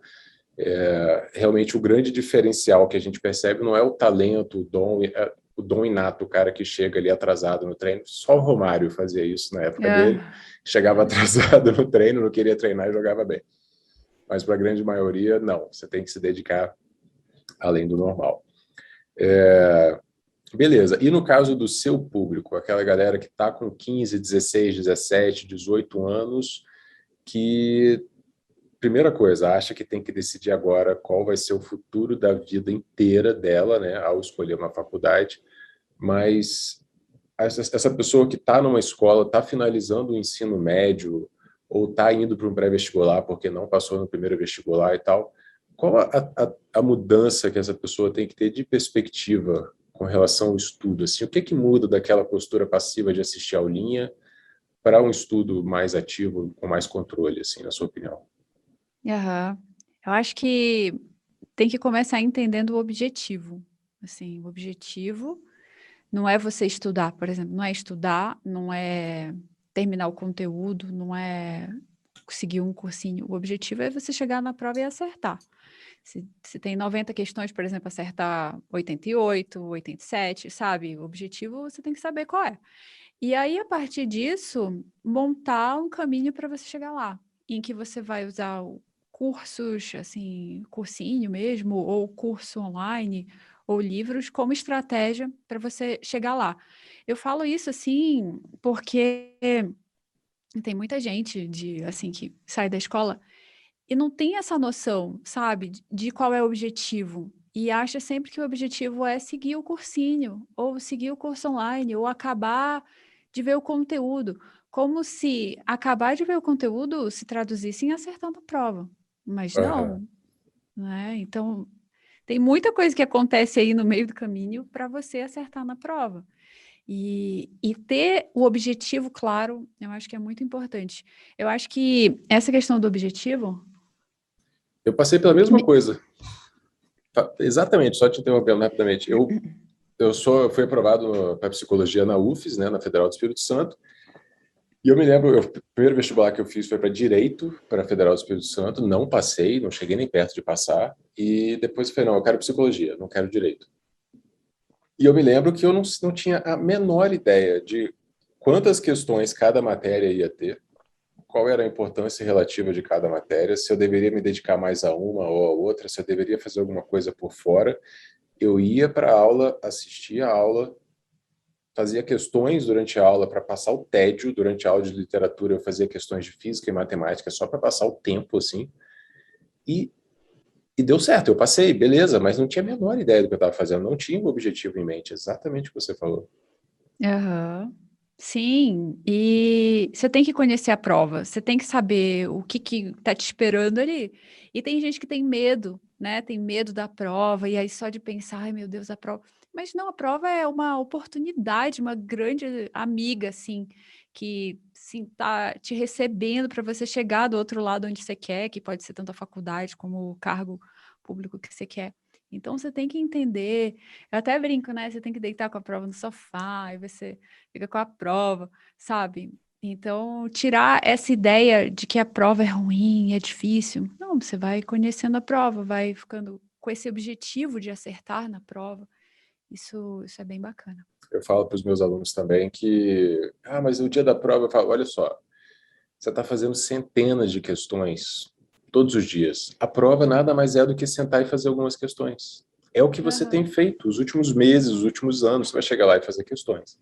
Realmente o grande diferencial que a gente percebe não é o talento, o dom inato, o cara que chega ali atrasado no treino. Só o Romário fazia isso na época dele, chegava atrasado no treino, não queria treinar e jogava bem. Mas para a grande maioria, não, você tem que se dedicar além do normal. Beleza, e no caso do seu público, aquela galera que está com 15, 16, 17, 18 anos, que primeira coisa, acha que tem que decidir agora qual vai ser o futuro da vida inteira dela, né, ao escolher uma faculdade, mas essa pessoa que está numa escola, está finalizando o ensino médio, ou está indo para um pré-vestibular porque não passou no primeiro vestibular e tal, qual a mudança que essa pessoa tem que ter de perspectiva com relação ao estudo? Assim, o que muda daquela postura passiva de assistir a aulinha para um estudo mais ativo, com mais controle, assim, na sua opinião? Aham. Eu acho que tem que começar entendendo o objetivo. Assim, o objetivo não é você estudar, por exemplo, não é estudar, não é terminar o conteúdo, não é seguir um cursinho. O objetivo é você chegar na prova e acertar. Se tem 90 questões, por exemplo, acertar 88, 87, sabe? O objetivo você tem que saber qual é. E aí, a partir disso, montar um caminho para você chegar lá, em que você vai usar cursos, assim, cursinho mesmo, ou curso online, ou livros, como estratégia para você chegar lá. Eu falo isso, assim, porque tem muita gente assim, que sai da escola e não tem essa noção, sabe, de qual é o objetivo. E acha sempre que o objetivo é seguir o cursinho, ou seguir o curso online, ou acabar de ver o conteúdo. Como se acabar de ver o conteúdo se traduzisse em acertando a prova. Mas Aham. não, né? Então, tem muita coisa que acontece aí no meio do caminho para você acertar na prova. E ter o objetivo claro, eu acho que é muito importante. Eu acho que essa questão do objetivo. Eu passei pela mesma coisa. Exatamente, só te interrompendo rapidamente. Eu fui aprovado para psicologia na UFES, né, na Federal do Espírito Santo, e eu me lembro, o primeiro vestibular que eu fiz foi para Direito, para a Federal do Espírito Santo, não passei, não cheguei nem perto de passar, e depois eu falei, não, eu quero Psicologia, não quero Direito. E eu me lembro que eu não tinha a menor ideia de quantas questões cada matéria ia ter, qual era a importância relativa de cada matéria, se eu deveria me dedicar mais a uma ou a outra, se eu deveria fazer alguma coisa por fora. Eu ia para a aula, assistia a aula, fazia questões durante a aula para passar o tédio. Durante a aula de literatura, eu fazia questões de física e matemática só para passar o tempo, assim. E, e deu certo, eu passei, beleza, mas não tinha a menor ideia do que eu estava fazendo, não tinha um objetivo em mente, exatamente o que você falou. Aham. Sim, e você tem que conhecer a prova, você tem que saber o que tá te esperando ali. E tem gente que tem medo, né? Tem medo da prova, e aí só de pensar, ai meu Deus, a prova. Mas não, a prova é uma oportunidade, uma grande amiga, assim, que sim, tá te recebendo para você chegar do outro lado onde você quer, que pode ser tanto a faculdade como o cargo público que você quer. Então você tem que entender. Eu até brinco, né? Você tem que deitar com a prova no sofá, e você fica com a prova, sabe? Então, tirar essa ideia de que a prova é ruim, é difícil. Não, você vai conhecendo a prova, vai ficando com esse objetivo de acertar na prova. Isso é bem bacana. Eu falo para os meus alunos também que, mas o dia da prova, eu falo, olha só, você está fazendo centenas de questões todos os dias. A prova nada mais é do que sentar e fazer algumas questões. é o que você tem Aham. feito os últimos meses, os últimos anos, você vai chegar lá e fazer questões.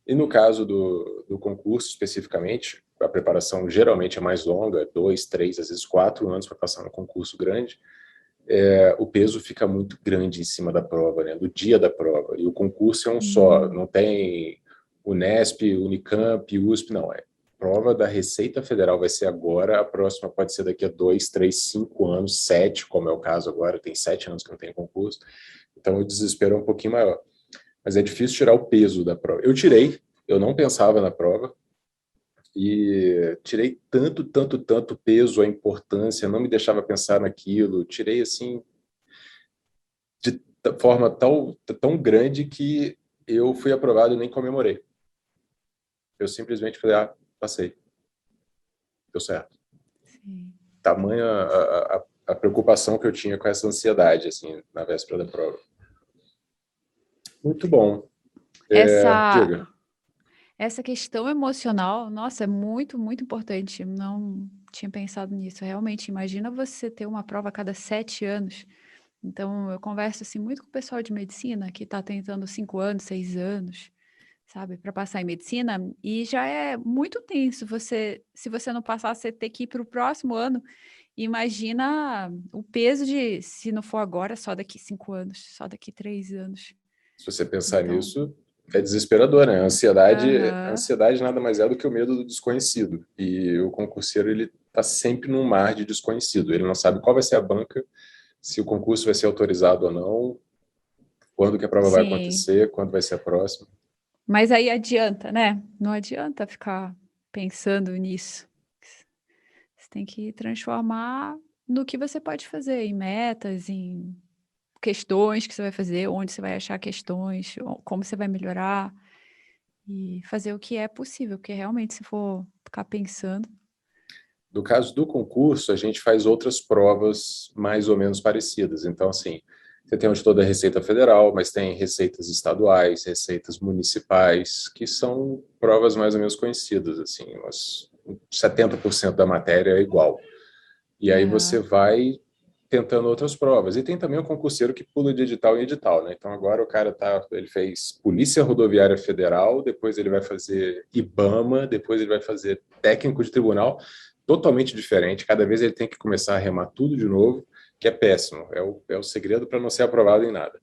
E no caso do concurso, especificamente, a preparação geralmente é mais longa, 2, 3, às vezes 4 anos para passar no concurso grande, o peso fica muito grande em cima da prova, né, do dia da prova. E o concurso é um só, Hum. não tem Unesp, Unicamp, USP, não. É prova da Receita Federal vai ser agora, a próxima pode ser daqui a 2, 3, 5 anos, 7, como é o caso agora, tem 7 anos que não tem concurso. Então o desespero é um pouquinho maior. Mas é difícil tirar o peso da prova. Eu tirei, eu não pensava na prova, e tirei tanto, tanto, tanto peso, a importância, não me deixava pensar naquilo, tirei assim de forma tão grande que eu fui aprovado e nem comemorei. Eu simplesmente falei, passei, deu certo. Sim. Tamanha a preocupação que eu tinha com essa ansiedade, assim, na véspera da prova. Muito bom. Essa, Diga. essa questão emocional, nossa, é muito, muito importante. Não tinha pensado nisso. Realmente, imagina você ter uma prova a cada 7 anos. Então, eu converso assim muito com o pessoal de medicina que está tentando 5 anos, 6 anos, sabe, para passar em medicina, e já é muito tenso. Se você não passar, você ter que ir para o próximo ano. Imagina o peso de, se não for agora, só daqui 5 anos, só daqui 3 anos. Se você pensar Então, nisso, é desesperador, né? A aham, ansiedade nada mais é do que o medo do desconhecido. E o concurseiro, ele está sempre num mar de desconhecido. Ele não sabe qual vai ser a banca, se o concurso vai ser autorizado ou não, quando que a prova vai sim. acontecer, quando vai ser a próxima. Mas aí adianta, né? Não adianta ficar pensando nisso. Você tem que transformar no que você pode fazer, em metas, em questões que você vai fazer, onde você vai achar questões, como você vai melhorar e fazer o que é possível, porque realmente se for ficar pensando, No caso do concurso, a gente faz outras provas mais ou menos parecidas. Então, assim, você tem onde toda a Receita Federal, mas tem receitas estaduais, receitas municipais, que são provas mais ou menos conhecidas, assim, umas 70% da matéria é igual. E aí você aham, vai tentando outras provas. E tem também o concurseiro que pula de edital em edital, né? Então agora o cara ele fez Polícia Rodoviária Federal, depois ele vai fazer IBAMA, depois ele vai fazer técnico de tribunal, totalmente diferente. Cada vez ele tem que começar a remar tudo de novo, que é péssimo. É o segredo para não ser aprovado em nada.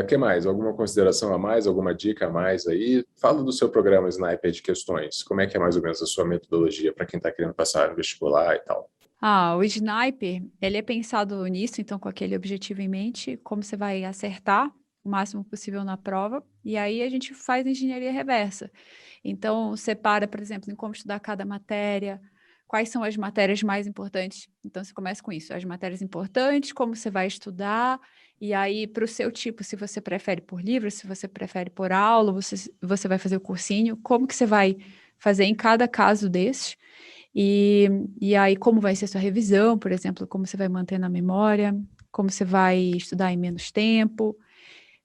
Que mais? Alguma consideração a mais? Alguma dica a mais aí? Fala do seu programa Sniper de questões. Como é que é mais ou menos a sua metodologia para quem está querendo passar no vestibular e tal? Ah, o sniper, ele é pensado nisso, então com aquele objetivo em mente, como você vai acertar o máximo possível na prova, e aí a gente faz engenharia reversa. Então, separa, por exemplo, em como estudar cada matéria, quais são as matérias mais importantes. Então, você começa com isso, as matérias importantes, como você vai estudar, e aí, para o seu tipo, se você prefere por livro, se você prefere por aula, você vai fazer o cursinho, como que você vai fazer em cada caso desses. E aí, como vai ser sua revisão, por exemplo, como você vai manter na memória, como você vai estudar em menos tempo,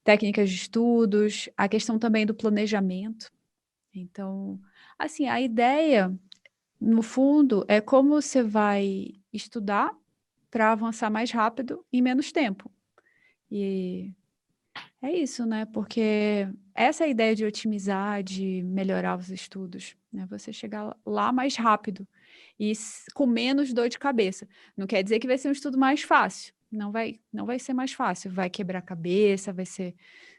técnicas de estudos, a questão também do planejamento. Então, assim, a ideia, no fundo, é como você vai estudar para avançar mais rápido em menos tempo. E é isso, né? Porque essa é a ideia de otimizar, de melhorar os estudos, né? Você chegar lá mais rápido e com menos dor de cabeça. Não quer dizer que vai ser um estudo mais fácil. Não vai ser mais fácil. Vai quebrar a cabeça, vai ser,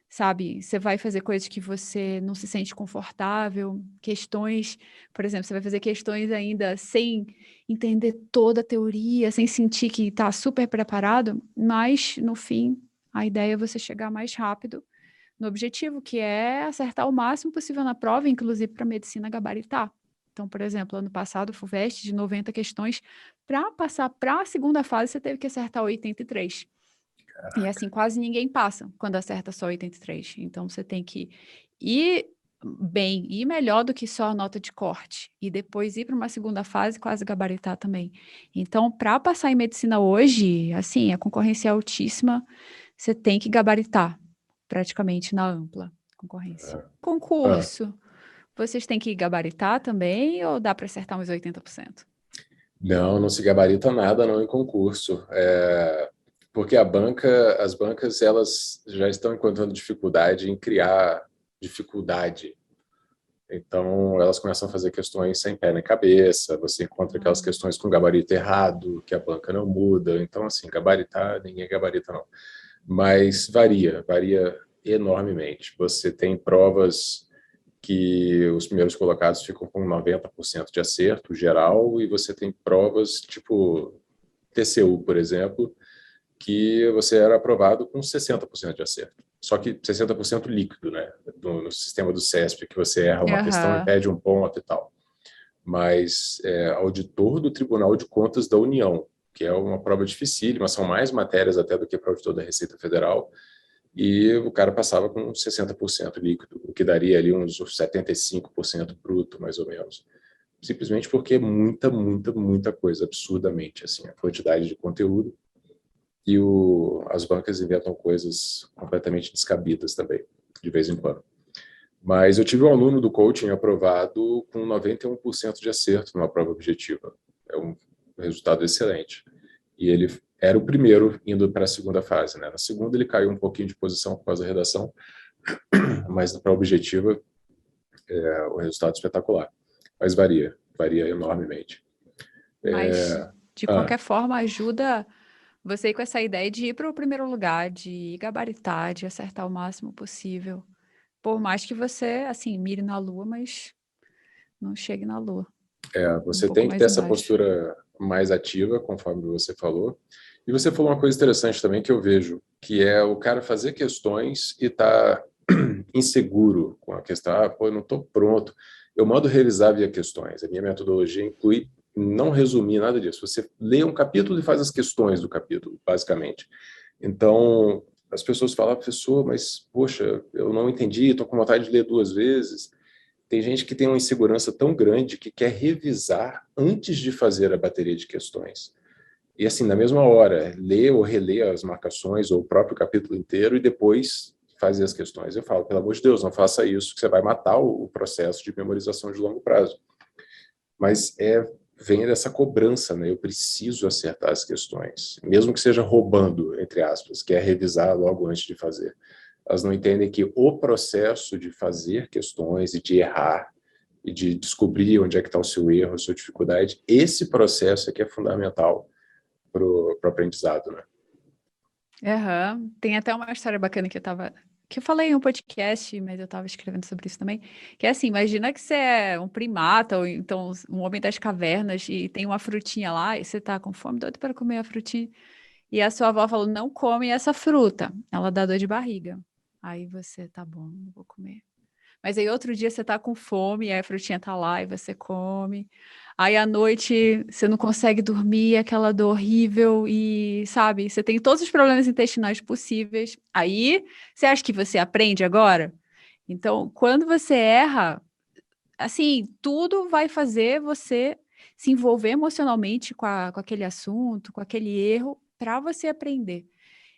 sabe? Você vai fazer coisas que você não se sente confortável, questões, por exemplo, você vai fazer questões ainda sem entender toda a teoria, sem sentir que está super preparado, mas no fim a ideia é você chegar mais rápido no objetivo, que é acertar o máximo possível na prova, inclusive para medicina gabaritar. Então, por exemplo, ano passado, o FUVEST, de 90 questões, para passar para a segunda fase, você teve que acertar 83. E assim, quase ninguém passa quando acerta só 83. Então, você tem que ir bem e melhor do que só a nota de corte. E depois ir para uma segunda fase, quase gabaritar também. Então, para passar em medicina hoje, assim, a concorrência é altíssima. Você tem que gabaritar, praticamente na ampla concorrência. Ah, Concurso, vocês têm que gabaritar também ou dá para acertar uns 80%? não, não se gabarita nada não em concurso. porque as bancas, elas já estão encontrando dificuldade em criar dificuldade. Então, elas começam a fazer questões sem pé nem cabeça, você encontra aquelas questões com gabarito errado, que a banca não muda. Então, assim, gabaritar, ninguém gabarita, não. Mas varia enormemente. Você tem provas que os primeiros colocados ficam com 90% de acerto geral, e você tem provas tipo TCU, por exemplo, que você era aprovado com 60% de acerto. Só que 60% líquido, né? No sistema do CESP, que você erra uma questão e Aham. perde um ponto e tal. Mas auditor do Tribunal de Contas da União, que é uma prova dificílima, são mais matérias até do que para auditor da Receita Federal, e o cara passava com 60% líquido, o que daria ali uns 75% bruto, mais ou menos. Simplesmente porque é muita coisa, absurdamente, assim, a quantidade de conteúdo. E as bancas inventam coisas completamente descabidas também, de vez em quando. Mas eu tive um aluno do coaching aprovado com 91% de acerto numa prova objetiva. É um resultado excelente. E ele era o primeiro indo para a segunda fase, né? Na segunda ele caiu um pouquinho de posição por causa da redação, mas para a objetiva o resultado é espetacular. Mas varia enormemente. Mas, de Ah, qualquer forma, ajuda você ir com essa ideia de ir para o primeiro lugar, de gabaritar, de acertar o máximo possível. Por mais que você, assim, mire na lua, mas não chegue na lua. Um você pouco tem que ter mais essa embaixo. postura mais ativa, conforme você falou. E você falou uma coisa interessante também que eu vejo, que é o cara fazer questões e tá inseguro com a questão. Ah, pô, eu não estou pronto. Eu mando revisar via questões. A minha metodologia inclui não resumir nada disso. Você lê um capítulo e faz as questões do capítulo, basicamente. Então, as pessoas falam, professor, mas, poxa, eu não entendi, estou com vontade de ler 2 vezes. Tem gente que tem uma insegurança tão grande que quer revisar antes de fazer a bateria de questões. E assim, na mesma hora, ler ou reler as marcações ou o próprio capítulo inteiro e depois fazer as questões. Eu falo, pelo amor de Deus, não faça isso, que você vai matar o processo de memorização de longo prazo. Mas vem dessa cobrança, né? Eu preciso acertar as questões, mesmo que seja roubando, entre aspas, que é revisar logo antes de fazer. Elas não entendem que o processo de fazer questões e de errar e de descobrir onde é que está o seu erro, a sua dificuldade, esse processo é que é fundamental para o aprendizado, né? Aham. Tem até uma história bacana que eu falei em um podcast, mas eu estava escrevendo sobre isso também, que é assim, imagina que você é um primata, ou então um homem das cavernas, e tem uma frutinha lá, e você está com fome, doido para comer a frutinha, e a sua avó falou, não come essa fruta, ela dá dor de barriga. Aí você, tá bom, não vou comer. Mas aí outro dia você tá com fome, e aí a frutinha tá lá e você come. Aí à noite você não consegue dormir, aquela dor horrível e, sabe, você tem todos os problemas intestinais possíveis. Aí você acha que você aprende agora? Então, quando você erra, assim, tudo vai fazer você se envolver emocionalmente com aquele assunto, com aquele erro, para você aprender.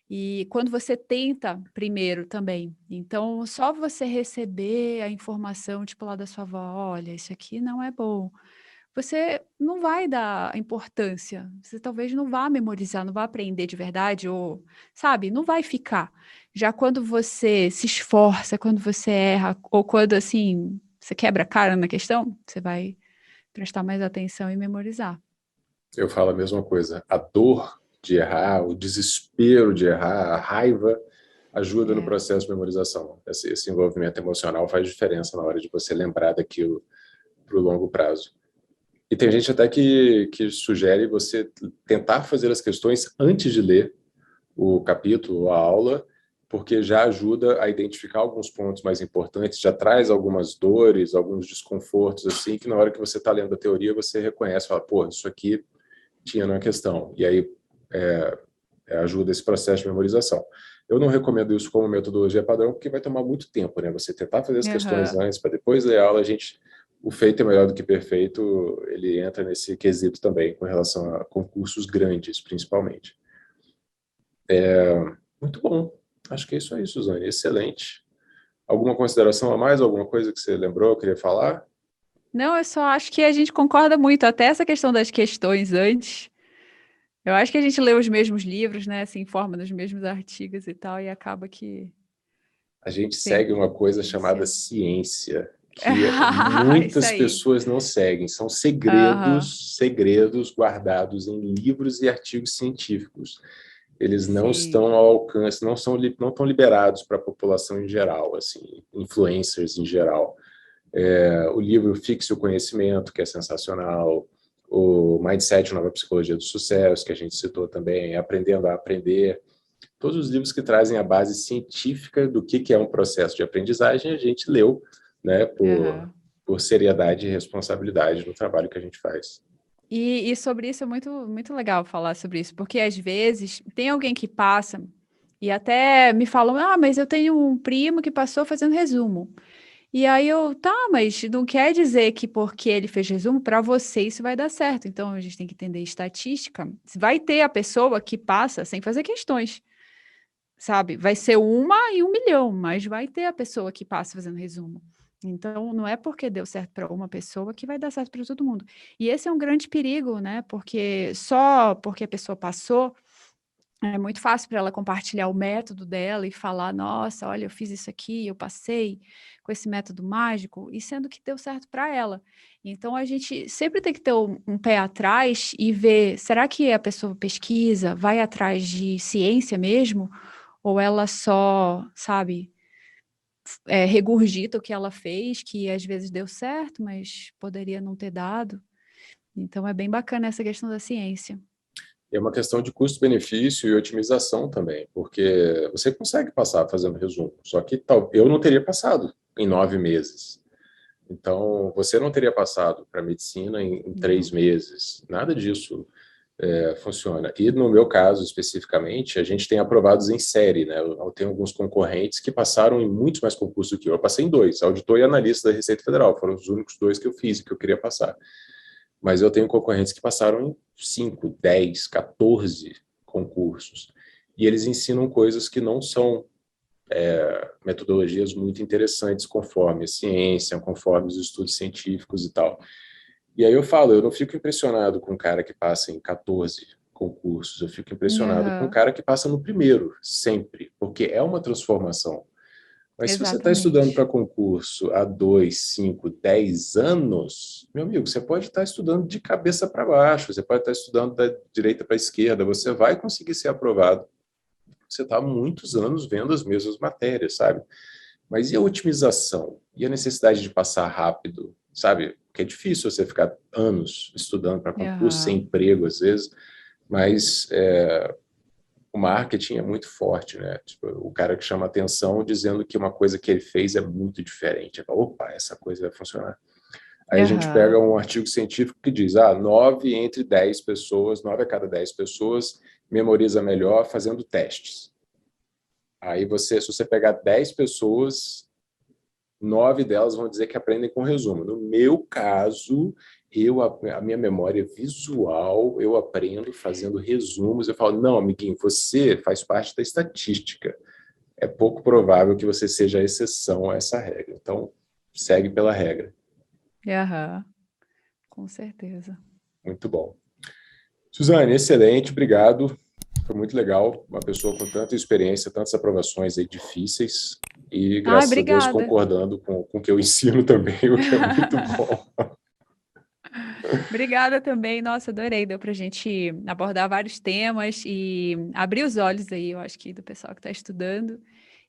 E quando você tenta primeiro também, então só você receber a informação, tipo lá da sua avó, olha, isso aqui não é bom. Você não vai dar importância, você talvez não vá memorizar, não vá aprender de verdade, ou, sabe, não vai ficar. Já quando você se esforça, quando você erra, ou quando, assim, você quebra a cara na questão, você vai prestar mais atenção e memorizar. Eu falo a mesma coisa. A dor de errar, o desespero de errar, a raiva ajuda no É. processo de memorização. Esse envolvimento emocional faz diferença na hora de você lembrar daquilo para o longo prazo. E tem gente até que sugere você tentar fazer as questões antes de ler o capítulo, a aula, porque já ajuda a identificar alguns pontos mais importantes, já traz algumas dores, alguns desconfortos, assim, que na hora que você está lendo a teoria, você reconhece, fala, pô, isso aqui tinha na questão. E aí ajuda esse processo de memorização. Eu não recomendo isso como metodologia padrão, porque vai tomar muito tempo, né? Você tentar fazer as questões Aham. antes, para depois ler a aula, o feito é melhor do que perfeito, ele entra nesse quesito também, com relação a concursos grandes, principalmente. Muito bom. Acho que é isso aí, Suzane. Excelente. Alguma consideração a mais? Alguma coisa que você lembrou, queria falar? Não, eu só acho que a gente concorda muito, até essa questão das questões antes. Eu acho que a gente lê os mesmos livros, né? Se informa nos mesmos artigos e tal, e acaba que A gente tem segue uma coisa chamada tendência. ciência, que Isso muitas aí. pessoas não seguem. São Aham, segredos guardados em livros e artigos científicos. Eles não sim. estão ao alcance, não estão liberados para a população em geral, assim, influencers em geral. O livro Fixe o Conhecimento, que é sensacional, o Mindset, Nova Psicologia do Sucesso, que a gente citou também, Aprendendo a Aprender. Todos os livros que trazem a base científica do que é um processo de aprendizagem, a gente leu, né, Aham. por seriedade e responsabilidade no trabalho que a gente faz. E sobre isso é muito, muito legal falar sobre isso, porque às vezes tem alguém que passa e até me falam, mas eu tenho um primo que passou fazendo resumo. E aí eu, tá, mas não quer dizer que porque ele fez resumo, para você isso vai dar certo. Então a gente tem que entender estatística. Vai ter a pessoa que passa sem fazer questões, sabe? Vai ser uma em 1 milhão, mas vai ter a pessoa que passa fazendo resumo. Então não é porque deu certo para uma pessoa que vai dar certo para todo mundo. E esse é um grande perigo, né? Porque só porque a pessoa passou é muito fácil para ela compartilhar o método dela e falar: nossa, olha, eu fiz isso aqui, eu passei com esse método mágico, e sendo que deu certo para ela. Então a gente sempre tem que ter um pé atrás e ver: será que a pessoa pesquisa, vai atrás de ciência mesmo? Ou ela só, sabe, regurgita o que ela fez, que às vezes deu certo, mas poderia não ter dado? Então é bem bacana essa questão da ciência. É uma questão de custo-benefício e otimização também, porque você consegue passar fazendo resumo, só que eu não teria passado em 9 meses. Então, você não teria passado para medicina em três Não. meses. Nada disso funciona. E no meu caso, especificamente, a gente tem aprovados em série, né? Eu tenho alguns concorrentes que passaram em muitos mais concursos do que eu. Eu passei em 2, auditor e analista da Receita Federal. Foram os únicos 2 que eu fiz e que eu queria passar. Mas eu tenho concorrentes que passaram em 5, 10, 14 concursos. E eles ensinam coisas que não são metodologias muito interessantes conforme a ciência, conforme os estudos científicos e tal. E aí eu falo, eu não fico impressionado com um cara que passa em 14 concursos, eu fico impressionado com um Aham, cara que passa no primeiro, sempre, porque é uma transformação. Mas se você está estudando para exatamente. concurso há 2, 5, 10 anos, meu amigo, você pode estar estudando de cabeça para baixo, você pode estar estudando da direita para a esquerda, você vai conseguir ser aprovado. Você está há muitos anos vendo as mesmas matérias, sabe? Mas e a otimização? E a necessidade de passar rápido, sabe? Porque é difícil você ficar anos estudando para concurso, sem Aham. emprego às vezes, mas o marketing é muito forte, né? Tipo, o cara que chama atenção dizendo que uma coisa que ele fez é muito diferente. Eu falo, opa, essa coisa vai funcionar. Aí a gente pega Aham. um artigo científico que diz, 9 a cada 10 pessoas memoriza melhor fazendo testes. Aí se você pegar 10 pessoas, 9 delas vão dizer que aprendem com resumo. No meu caso, a minha memória visual, eu aprendo fazendo resumos. Eu falo, não, amiguinho, você faz parte da estatística. É pouco provável que você seja a exceção a essa regra. Então, segue pela regra. Aham. Com certeza. Muito bom. Suzane, excelente, obrigado. Foi muito legal, uma pessoa com tanta experiência, tantas aprovações aí difíceis, e Ai, graças a Deus obrigada. concordando com o que eu ensino também, o que é muito bom. Obrigada também. Nossa, adorei. Deu pra gente abordar vários temas e abrir os olhos aí, eu acho que do pessoal que está estudando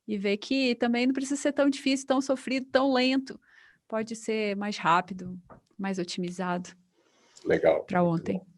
e ver que também não precisa ser tão difícil, tão sofrido, tão lento. Pode ser mais rápido, mais otimizado Legal, para muito ontem. bom.